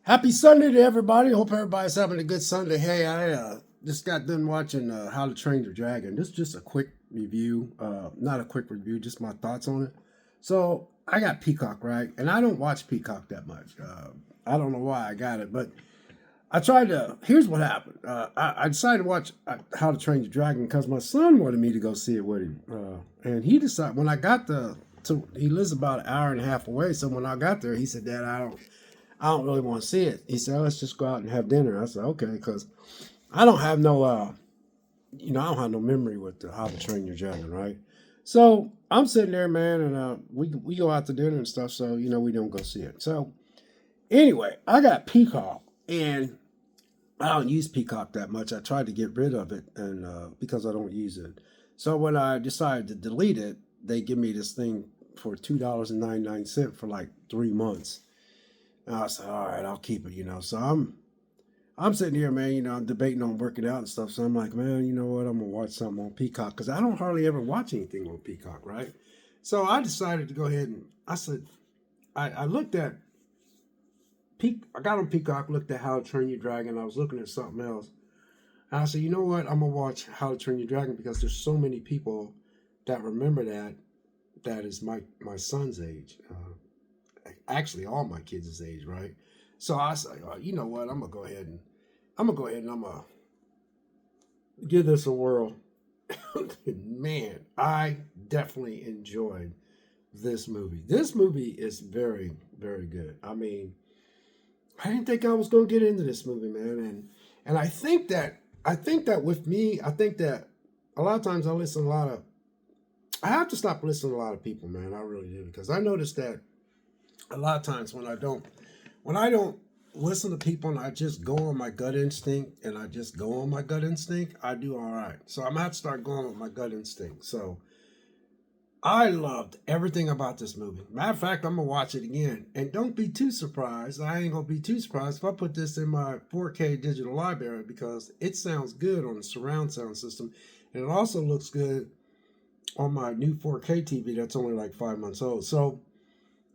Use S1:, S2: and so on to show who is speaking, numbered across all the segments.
S1: Happy Sunday to everybody. Hope everybody's having a good Sunday. Hey, I just got done watching How to Train Your Dragon. This is just a quick review. Not a quick review, just my thoughts on it. So I got Peacock, right? And I don't watch Peacock that much. I don't know why I got it, but I tried to. Here's what happened. I decided to watch How to Train Your Dragon because my son wanted me to go see it with him. And he decided when I got he lives about an hour and a half away. So when I got there, he said, "Dad, I don't really want to see it." He said, "Let's just go out and have dinner." I said, "Okay," because I don't have no, I don't have no memory with How to Train Your Dragon, right? So I'm sitting there, man, and we go out to dinner and stuff. So we don't go see it. So anyway, I got Peacock, and I don't use Peacock that much. I tried to get rid of it, and because I don't use it. So when I decided to delete it, they give me this thing for $2.99 for like 3 months. And I said, all right, I'll keep it. So I'm sitting here, man, I'm debating on working out and stuff. So I'm like, man, you know what? I'm gonna watch something on Peacock because I don't hardly ever watch anything on Peacock, right? So I decided to go ahead and I said, I looked at I got on Peacock, looked at How to Train Your Dragon. I was looking at something else. And I said, you know what? I'm gonna watch How to Train Your Dragon because there's so many people that remember that is my son's age. Actually all my kids' age, right? So I said, oh, you know what? I'm gonna go ahead and I'm gonna give this a whirl. Man, I definitely enjoyed this movie. This movie is very, very good. I mean, I didn't think I was gonna get into this movie, man, and I think that with me, I think that a lot of times I have to stop listening to a lot of people, man. I really do because I noticed that a lot of times when I don't listen to people and I just go on my gut instinct I do all right. So I'm gonna have to start going with my gut instinct. So I loved everything about this movie. Matter of fact, I'm gonna watch it again. And don't be too surprised. I ain't gonna be too surprised if I put this in my 4K digital library because it sounds good on the surround sound system. And it also looks good on my new 4K TV that's only like 5 months old. So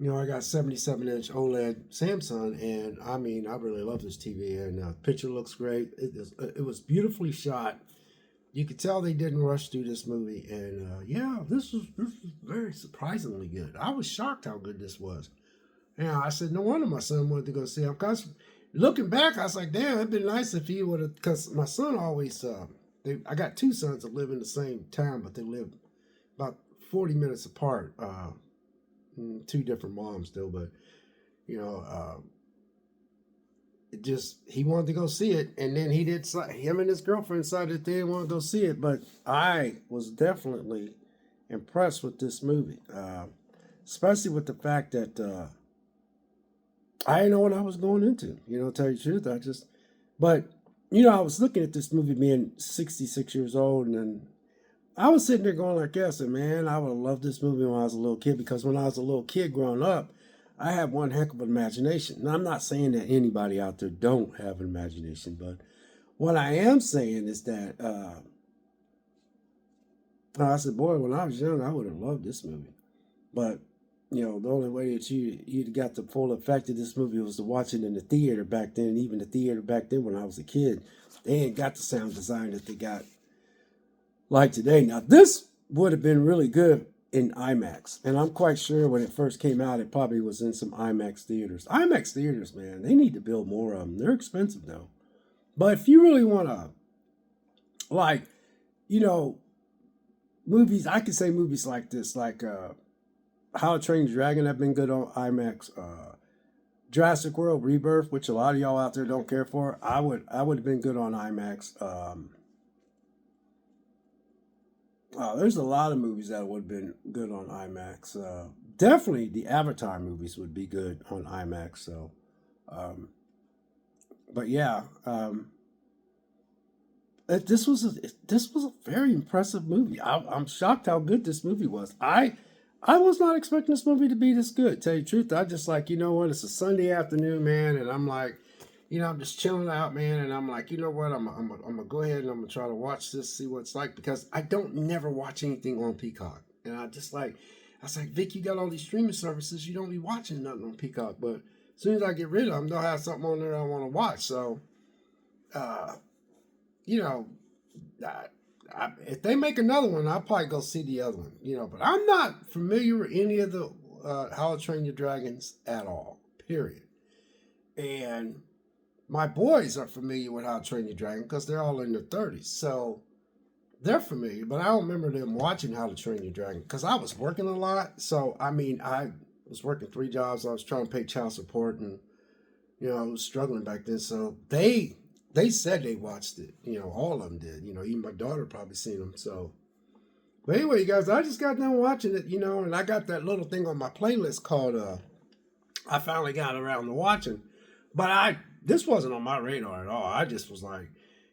S1: I got 77-inch OLED Samsung, and I mean, I really love this TV, and the picture looks great. It was beautifully shot. You could tell they didn't rush through this movie, and this was very surprisingly good. I was shocked how good this was. And I said, no wonder my son wanted to go see it. Because looking back, I was like, damn, it'd been nice if he would have, because my son always, I got two sons that live in the same town, but they live about 40 minutes apart. Two different moms still, but he wanted to go see it, and then him and his girlfriend decided they didn't want to go see it. But I was definitely impressed with this movie, especially with the fact that I didn't know what I was going into. To tell you the truth, but I was looking at this movie being 66 years old, and then I was sitting there going like this, and man, I would have loved this movie when I was a little kid because when I was a little kid growing up, I had one heck of an imagination. Now, I'm not saying that anybody out there don't have an imagination, but what I am saying is that I said, boy, when I was young, I would have loved this movie. But, the only way that you'd got the full effect of this movie was to watch it in the theater back then. Even the theater back then when I was a kid, they ain't got the sound design that they got like today. Now, this would have been really good in IMAX. And I'm quite sure when it first came out, it probably was in some IMAX theaters. IMAX theaters, man, they need to build more of them. They're expensive, though. But if you really want to, movies, I could say movies like this, like How to Train Your Dragon have been good on IMAX. Jurassic World Rebirth, which a lot of y'all out there don't care for, I would have been good on IMAX. There's a lot of movies that would have been good on IMAX. Definitely the Avatar movies would be good on IMAX. So, but yeah, this was a very impressive movie. I'm shocked how good this movie was. I was not expecting this movie to be this good. Tell you the truth, I just like what, it's a Sunday afternoon, man, and I'm like, I'm just chilling out, man, and I'm like, you know what, I'm gonna go ahead and I'm gonna try to watch this, see what it's like, because I don't never watch anything on Peacock, and I was like, Vic, you got all these streaming services, you don't be watching nothing on Peacock, but As soon as I get rid of them, they'll have something on there I want to watch. So, uh, you know, I, if they make another one, I'll probably go see the other one. But I'm not familiar with any of the How to Train Your Dragons at all. Period. And my boys are familiar with How to Train Your Dragon because they're all in their 30s. So they're familiar, but I don't remember them watching How to Train Your Dragon because I was working a lot. So, I mean, I was working 3 jobs. I was trying to pay child support and, I was struggling back then. So they said they watched it. All of them did. Even my daughter probably seen them. So, but anyway, you guys, I just got done watching it, and I got that little thing on my playlist called, I finally got around to watching. But this wasn't on my radar at all. I just was like,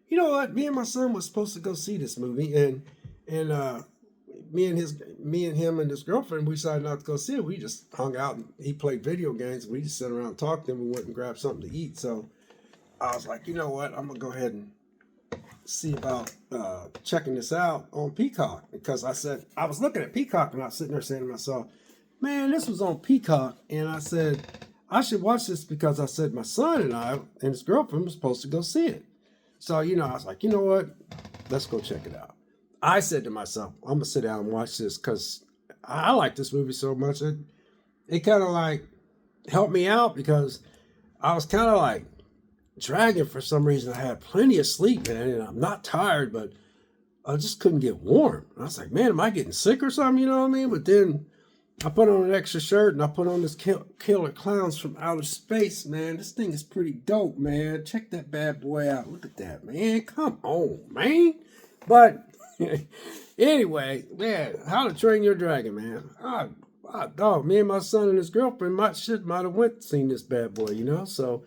S1: you know what? Me and my son was supposed to go see this movie, and me and him and his girlfriend, we decided not to go see it. We just hung out and he played video games. And we just sat around and talked. Then we went and grabbed something to eat. So I was like, you know what? I'm gonna go ahead and see about checking this out on Peacock because I was looking at Peacock and I was sitting there saying to myself, man, this was on Peacock, and I said I should watch this because I said my son and I and his girlfriend were supposed to go see it. So, I was like, you know what? Let's go check it out. I said to myself, I'm going to sit down and watch this because I like this movie so much. It kind of like helped me out because I was kind of like dragging for some reason. I had plenty of sleep, man, and I'm not tired, but I just couldn't get warm. And I was like, man, am I getting sick or something? You know what I mean? But then I put on an extra shirt and I put on this Killer Clowns from Outer Space, man. This thing is pretty dope, man. Check that bad boy out. Look at that, man. Come on, man. But anyway, man, How to Train Your Dragon, man. Dog, me and my son and his girlfriend might have went and seen this bad boy, So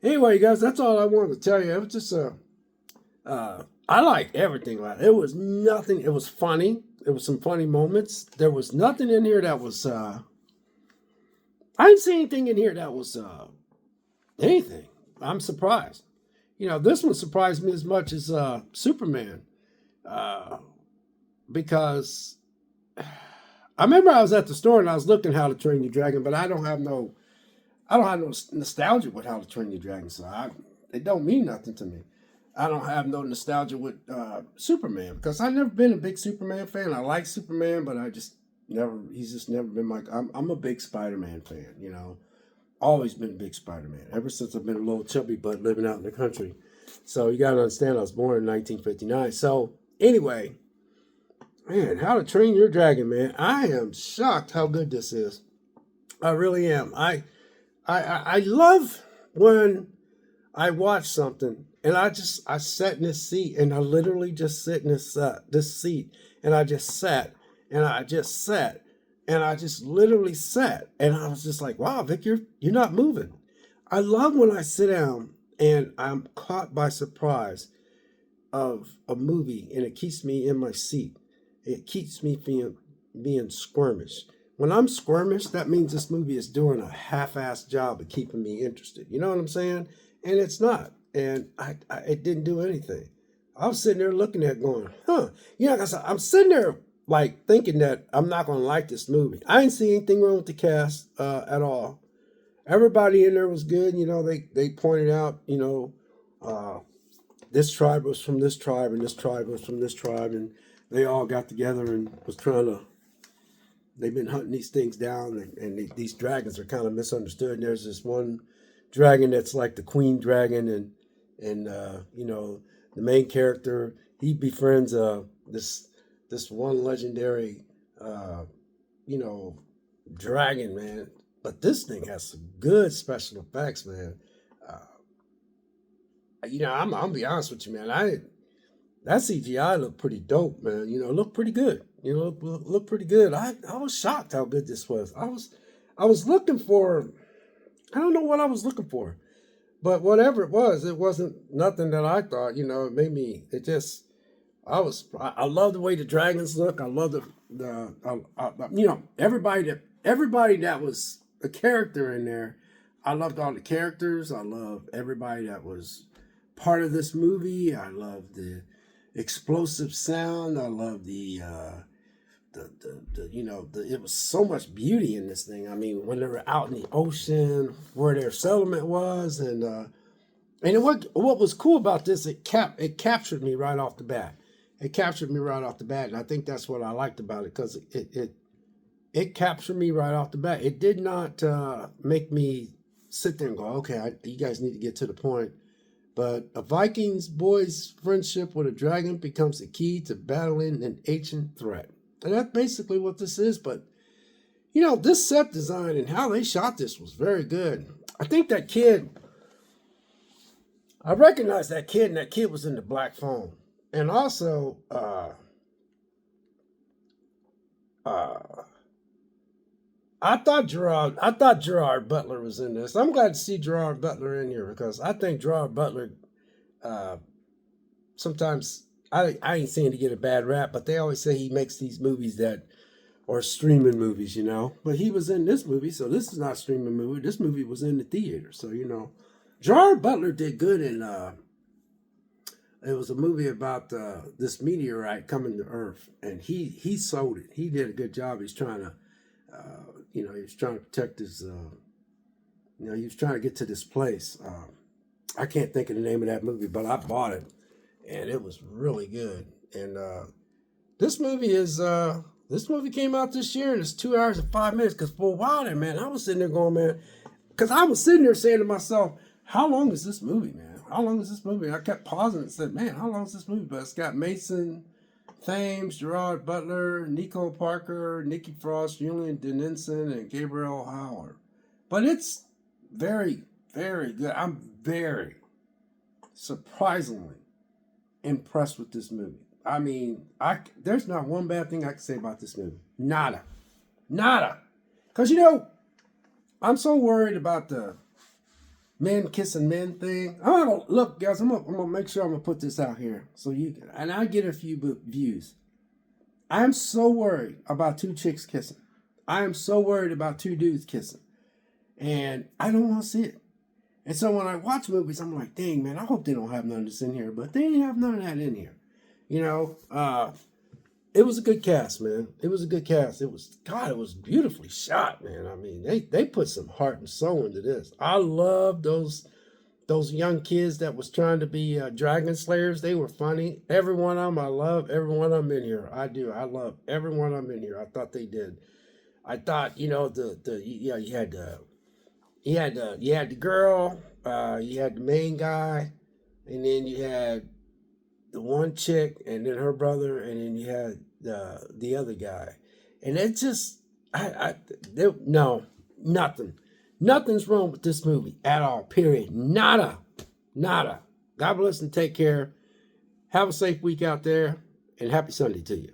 S1: anyway, guys, that's all I wanted to tell you. It was just I like everything about it. It was nothing. It was funny. There was some funny moments. There was nothing in here that was, I didn't see anything in here that was, anything. I'm surprised. This one surprised me as much as, Superman. Because I remember I was at the store and I was looking How to Train Your Dragon, but I don't have no nostalgia with How to Train Your Dragon. So it don't mean nothing to me. I don't have no nostalgia with Superman because I've never been a big Superman fan. I like Superman, but he's just never been I'm a big Spider-Man fan, Always been a big Spider-Man ever since I've been a little chubby butt living out in the country. So you got to understand I was born in 1959. So anyway, man, How to Train Your Dragon, man. I am shocked how good this is. I really am. I love when I watch something and I sat in this seat and I literally just sit in this seat and I just sat and I just sat and I just literally sat and I was just like, wow, Vic, you're not moving. I love when I sit down and I'm caught by surprise of a movie and it keeps me in my seat. It keeps me being squirmish. When I'm squirmish, that means this movie is doing a half-assed job of keeping me interested. You know what I'm saying? And it's not. And it didn't do anything. I was sitting there looking at it going, huh. I'm sitting there like thinking that I'm not going to like this movie. I didn't see anything wrong with the cast at all. Everybody in there was good. They pointed out, this tribe was from this tribe and this tribe was from this tribe. And they all got together and was they've been hunting these things down and these dragons are kind of misunderstood. And there's this one dragon that's like the queen dragon and the main character, he befriends this one legendary dragon, man. But this thing has some good special effects, man. I'm gonna be honest with you, man. That CGI looked pretty dope, man. It looked pretty good. Looked pretty good. I was shocked how good this was. I was looking for, I don't know what I was looking for. But whatever it wasn't nothing that I thought, it made me, I love the way the dragons look. I love everybody that was a character in there. I loved all the characters. I love everybody that was part of this movie. I love the explosive sound. I love the it was so much beauty in this thing. I mean, when they were out in the ocean, where their settlement was, and what was cool about this, it captured me right off the bat. It captured me right off the bat, and I think that's what I liked about it, because it captured me right off the bat. It did not make me sit there and go, okay, you guys need to get to the point. But a Vikings boy's friendship with a dragon becomes the key to battling an ancient threat. And that's basically what this is. But, this set design and how they shot this was very good. I think that kid, I recognized that kid, and that kid was in the black phone. And also, I thought Gerard Butler was in this. I'm glad to see Gerard Butler in here, because I think Gerard Butler, sometimes I ain't saying to get a bad rap, but they always say he makes these movies that are streaming movies, But he was in this movie, so this is not a streaming movie. This movie was in the theater, so Gerard Butler did good in. It was a movie about this meteorite coming to Earth, and he sold it. He did a good job. He's trying to. He was trying to protect his, he was trying to get to this place. I can't think of the name of that movie, but I bought it, and it was really good. And this movie came out this year, and it's 2 hours and 5 minutes, because for a while there, man, I was sitting there going, man, because I was sitting there saying to myself, how long is this movie, man? How long is this movie? And I kept pausing and said, man, how long is this movie? But it's got Mason Thames, Gerard Butler, Nico Parker, Nikki Frost, Julian Dennison, and Gabriel Howard. But it's very, very good. I'm very surprisingly impressed with this movie. I mean, there's not one bad thing I can say about this movie. Nada. Because, I'm so worried about the men kissing men thing. Look, guys, I'm gonna make sure I'm gonna put this out here so and I get a few views. I am so worried about two chicks kissing. I am so worried about two dudes kissing, and I don't want to see it. And so when I watch movies, I'm like, dang, man, I hope they don't have none of this in here. But they didn't have none of that in here. It was a good cast, man. It was a good cast. It was beautifully shot, man. I mean, they put some heart and soul into this. I love those young kids that was trying to be dragon slayers. They were funny. Every one of them, I love every one of them in here. I do. I love every one of them in here. I thought they did. I thought, you had the girl, you had the main guy, and then you had the one chick, and then her brother, and then you had the other guy. And it just, no, nothing. Nothing's wrong with this movie at all, period. Nada. God bless and take care. Have a safe week out there, and happy Sunday to you.